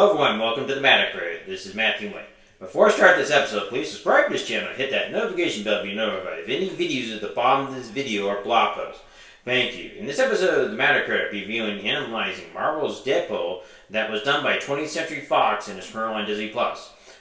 Hello everyone, welcome to the Matacrate. This is Matthew Wayne. Before I start this episode, please subscribe to this channel and hit that notification bell to be notified if any videos at the bottom of this video are blog posts. Thank you. In this episode of the Matacrate, I'll be reviewing and analyzing Marvel's Deadpool that was done by 20th Century Fox and is currently on Disney+.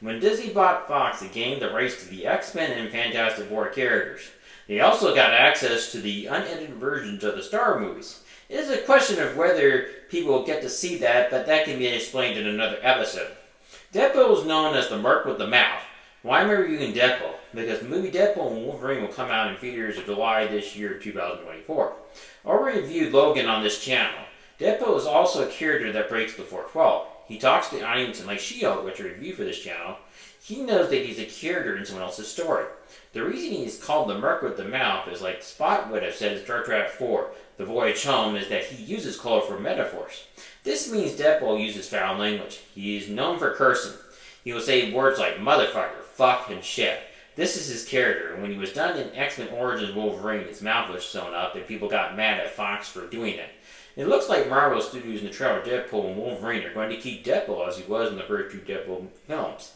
When Disney bought Fox, they gained the rights to the X-Men and Fantastic Four characters. They also got access to the unedited versions of the Star movies. It is a question of whether people will get to see that, but that can be explained in another episode. Deadpool is known as the Merc with the Mouth. Why am I reviewing Deadpool? Because the movie Deadpool and Wolverine will come out in theaters in July this year, 2024. I already reviewed Logan on this channel. Deadpool is also a character that breaks the fourth wall. He talks to the audience, and like She-Hulk, which I review for this channel, he knows that he's a character in someone else's story. The reason he's called the Merc with the Mouth is like Spot would have said in Star Trek 4, The Voyage Home, is that he uses colorful metaphors. This means Deadpool uses foul language. He is known for cursing. He will say words like motherfucker, fuck, and shit. This is his character, and when he was done in X-Men Origins Wolverine, his mouth was sewn up, and people got mad at Fox for doing it. It looks like Marvel Studios in the trailer Deadpool and Wolverine are going to keep Deadpool as he was in the first two Deadpool films.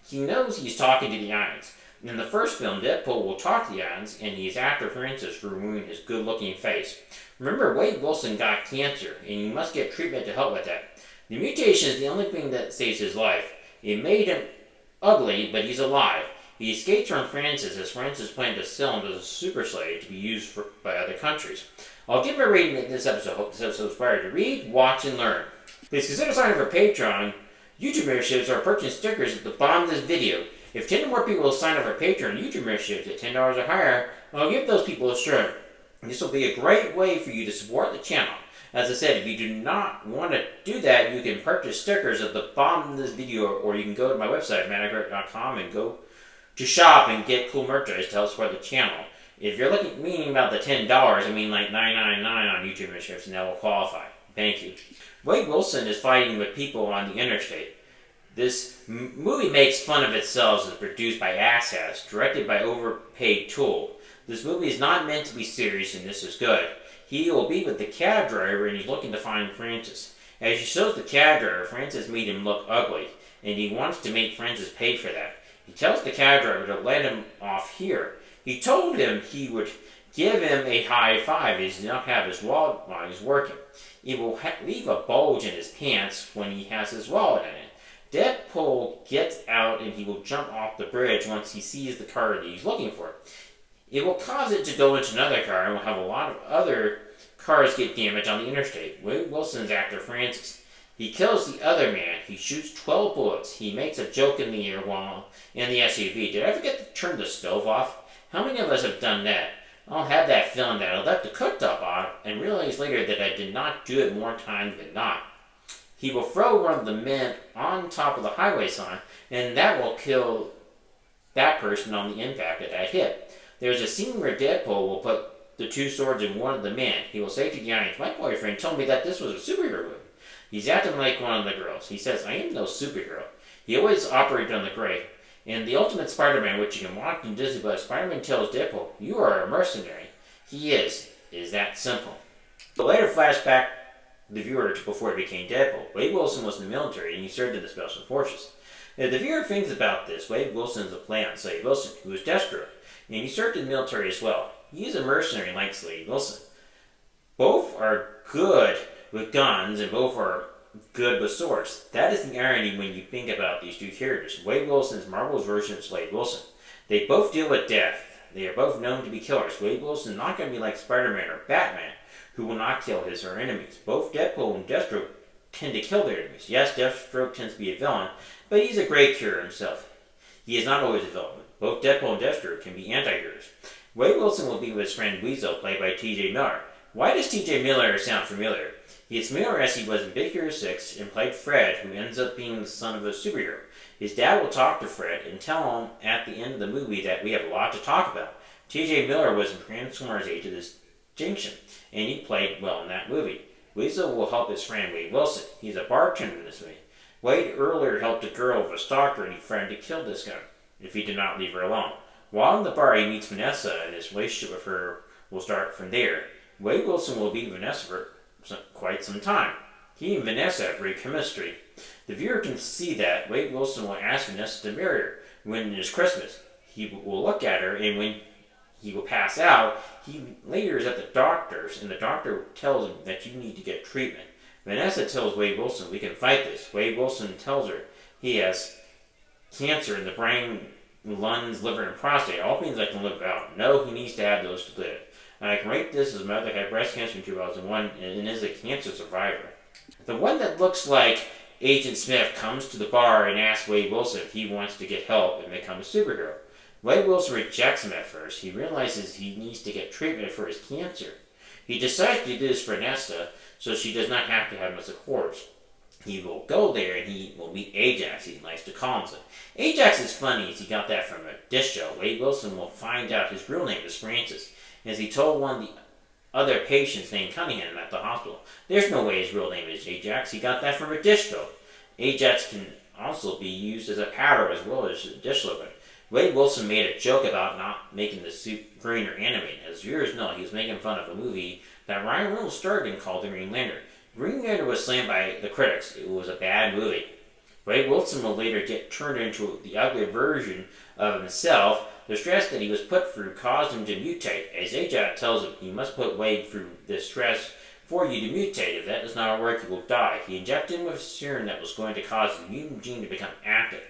He knows he's talking to the audience. In the first film, Deadpool will talk to the audience, and he's after Francis for ruining his good-looking face. Remember, Wade Wilson got cancer, and he must get treatment to help with that. The mutation is the only thing that saves his life. It made him ugly, but he's alive. He escapes from Francis as Francis planned to sell him as a super slave to be used by other countries. I'll give a rating in this episode. I hope this episode is inspired to read, watch, and learn. Please consider signing up for Patreon, YouTube memberships, or purchasing stickers at the bottom of this video. If 10 or more people will sign up for Patreon and YouTube memberships at $10 or higher, I'll give those people a shirt. This will be a great way for you to support the channel. As I said, if you do not want to do that, you can purchase stickers at the bottom of this video, or you can go to my website, matacrate.com, and go to shop and get cool merchandise to help support the channel. If you're meaning about the $10, I mean like $9.99 on YouTube memberships, and that will qualify. Thank you. Wade Wilson is fighting with people on the interstate. This movie makes fun of itself as produced by Access, directed by overpaid Tool. This movie is not meant to be serious, and this is good. He will be with the cab driver, and he's looking to find Francis. As he shows the cab driver, Francis made him look ugly, and he wants to make Francis pay for that. He tells the cab driver to let him off here. He told him he would give him a high five if he did not have his wallet while he's working. He will leave a bulge in his pants when he has his wallet in it. Deadpool gets out and he will jump off the bridge once he sees the car that he's looking for. It will cause it to go into another car and will have a lot of other cars get damaged on the interstate. Wade Wilson's after Francis. He kills the other man. He shoots 12 bullets. He makes a joke in the air while in the SUV. Did I forget to turn the stove off? How many of us have done that? I'll have that feeling that I left the cooktop on and realize later that I did not do it more times than not. He will throw one of the men on top of the highway sign, and that will kill that person on the impact of that hit. There's a scene where Deadpool will put the two swords in one of the men. He will say to the audience, "My boyfriend told me that this was a superhero movie." He's acting like one of the girls. He says, "I am no superhero." He always operated on the gray. In The Ultimate Spider-Man, which you can watch in Disney+, Spider-Man tells Deadpool, "You are a mercenary." He is. It is that simple. The later flashback the viewer to before he became Deadpool. Wade Wilson was in the military and he served in the Special Forces. If the viewer thinks about this, Wade Wilson is a play on Slade Wilson, who was Deathstroke, and he served in the military as well. He is a mercenary like Slade Wilson. Both are good with guns and both are good with swords. That is the irony when you think about these two characters. Wade Wilson is Marvel's version of Slade Wilson. They both deal with death. They are both known to be killers. Wade Wilson is not going to be like Spider-Man or Batman, who will not kill his or her enemies. Both Deadpool and Deathstroke tend to kill their enemies. Yes, Deathstroke tends to be a villain, but he's a great hero himself. He is not always a villain. Both Deadpool and Deathstroke can be anti-heroes. Wade Wilson will be with his friend Weasel, played by T.J. Miller. Why does T.J. Miller sound familiar? He is familiar as he was in Big Hero 6 and played Fred, who ends up being the son of a superhero. His dad will talk to Fred and tell him at the end of the movie that we have a lot to talk about. T.J. Miller was in Transformers Age of Extinction, and he played well in that movie. Weasel will help his friend Wade Wilson. He's a bartender in this movie. Wade earlier helped a girl with a stalker and he threatened to kill this guy if he did not leave her alone. While in the bar, he meets Vanessa, and his relationship with her will start from there. Wade Wilson will be Vanessa for quite some time. He and Vanessa have great chemistry. The viewer can see that Wade Wilson will ask Vanessa to marry her when it is Christmas. He will look at her, and when he will pass out, he later is at the doctor's, and the doctor tells him that you need to get treatment. Vanessa tells Wade Wilson, we can fight this. Wade Wilson tells her he has cancer in the brain, lungs, liver, and prostate. All things I can live out. No, he needs to have those to live. And I can rate this as mother had breast cancer in 2001 and is a cancer survivor. The one that looks like Agent Smith comes to the bar and asks Wade Wilson if he wants to get help and become a superhero. Wade Wilson rejects him at first. He realizes he needs to get treatment for his cancer. He decides to do this for Vanessa so she does not have to have him as a corpse. He will go there and he will meet Ajax. He likes to call him so. Ajax is funny as he got that from a dish show. Wade Wilson will find out his real name is Francis, as he told one of the other patients named Cunningham at the hospital. There's no way his real name is Ajax. He got that from a dish soap. Ajax can also be used as a powder as well as a dish soap. Wade Wilson made a joke about not making the suit green or animated. As viewers know, he was making fun of a movie that Ryan Reynolds starred in called The Green Lantern. Green Lantern was slammed by the critics. It was a bad movie. Wade Wilson will later get turned into the ugly version of himself. The stress that he was put through caused him to mutate. As Ajax tells him, he must put Wade through this stress for you to mutate. If that does not work, you will die. He injected him with a serum that was going to cause the mutant gene to become active.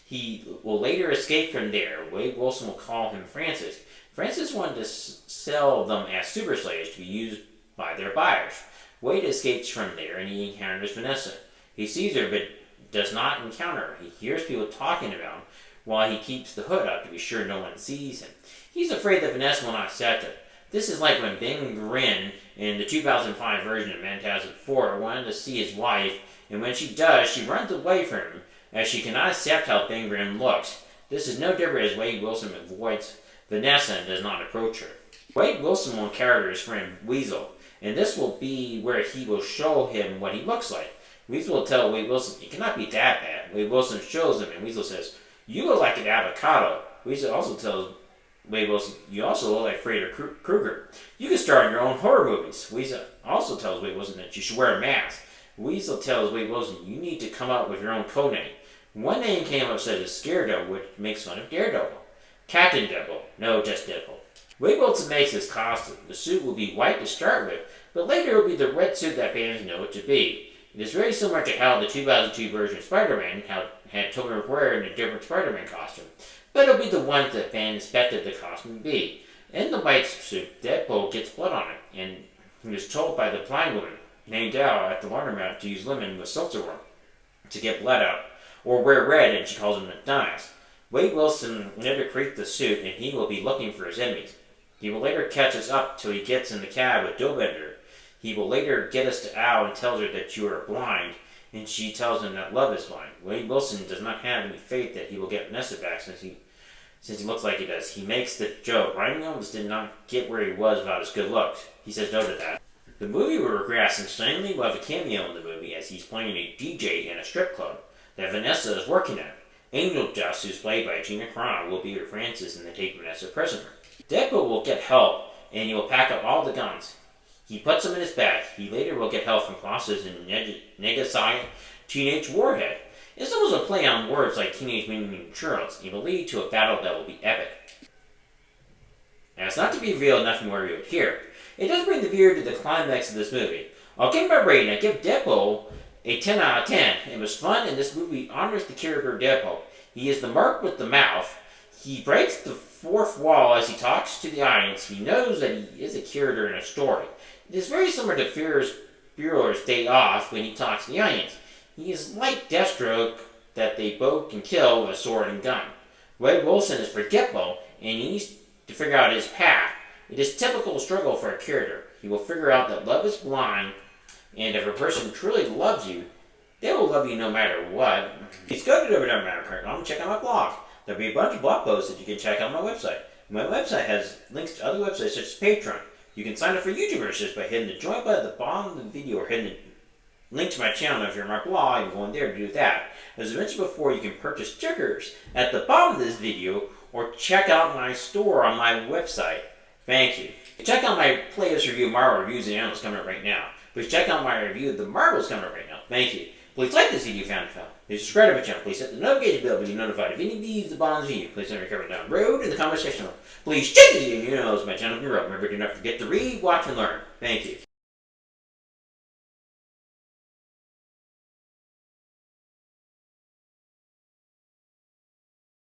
He will later escape from there. Wade Wilson will call him Francis. Francis wanted to sell them as super slaves to be used by their buyers. Wade escapes from there and he encounters Vanessa. He sees her but does not encounter her. He hears people talking about him while he keeps the hood up to be sure no one sees him. He's afraid that Vanessa will not accept him. This is like when Ben Grimm in the 2005 version of Fantastic Four wanted to see his wife, and when she does, she runs away from him as she cannot accept how Ben Grimm looks. This is no different as Wade Wilson avoids Vanessa and does not approach her. Wade Wilson will encounter his friend Weasel, and this will be where he will show him what he looks like. Weasel will tell Wade Wilson, it cannot be that bad. Wade Wilson shows him, and Weasel says, you look like an avocado. Weasel also tells Wade Wilson, you also look like Freddy Krueger. You can star in your own horror movies. Weasel also tells Wade Wilson that you should wear a mask. Weasel tells Wade Wilson, you need to come up with your own code name. One name came up said as Scaredevil, which makes fun of Daredevil. Captain Devil. No, just Deadpool. Wade Wilson makes his costume. The suit will be white to start with, but later it will be the red suit that fans know it to be. It is very similar to how the 2002 version of Spider-Man had Tobey Maguire in a different Spider-Man costume, but it'll be the ones that fans expected the costume to be. In the white suit, Deadpool gets blood on it, and he was told by the blind woman named Al at the laundromat to use lemon with seltzer water to get blood out, or wear red, and she calls him a dumbass. Wade Wilson never creates the suit, and he will be looking for his enemies. He will later catch us up till he gets in the cab with Dobender. He will later get us to Al and tells her that you are blind, and she tells him that love is blind. Wade Wilson does not have any faith that he will get Vanessa back since he looks like he does. He makes the joke. Ryan Reynolds did not get where he was without his good looks. He says no to that. The movie will regress, and Stanley will have a cameo in the movie as he's playing a DJ in a strip club that Vanessa is working at. Angel Dust, who's played by Gina Carano, will be with Francis and they take Vanessa prisoner. Deadpool will get help, and he will pack up all the guns. He puts them in his bag. He later will get help from Colossus and Negasonic Teenage Warhead. It's almost a play on words like Teenage Mutant Ninja Turtles. It will lead to a battle that will be epic. Now, it's not to be revealed, nothing more revealed here. It does bring the viewer to the climax of this movie. I'll give my rating. I give Deadpool a 10 out of 10. It was fun, and this movie honors the character of Deadpool. He is the mark with the mouth. He breaks the fourth wall as he talks to the audience. He knows that he is a character in a story. It is very similar to Ferris Bueller's Day Off when he talks to the audience. He is like Deathstroke that they both can kill with a sword and gun. Wade Wilson is forgetful, and he needs to figure out his path. It is typical struggle for a character. He will figure out that love is blind, and if a person truly loves you, they will love you no matter what. Please go to www.mattercard.com and check out my blog. There'll be a bunch of blog posts that you can check out on my website. My website has links to other websites such as Patreon. You can sign up for YouTubers just by hitting the join button at the bottom of the video or hitting the link to my channel. If you're in my blog, you can go in there to do that. As I mentioned before, you can purchase stickers at the bottom of this video or check out my store on my website. Thank you. Check out my playlist review of Marvel reviews and analysis coming up right now. Please check out my review of the Marvels coming up right now. Thank you. Please like this video if you found it helpful. Please subscribe to my channel. Please hit the notification bell to be notified of any of these bombs you. Please let me cover down the road in the comment section. Please check the video and you know my channel can grow. Remember, do not forget to read, watch, and learn. Thank you.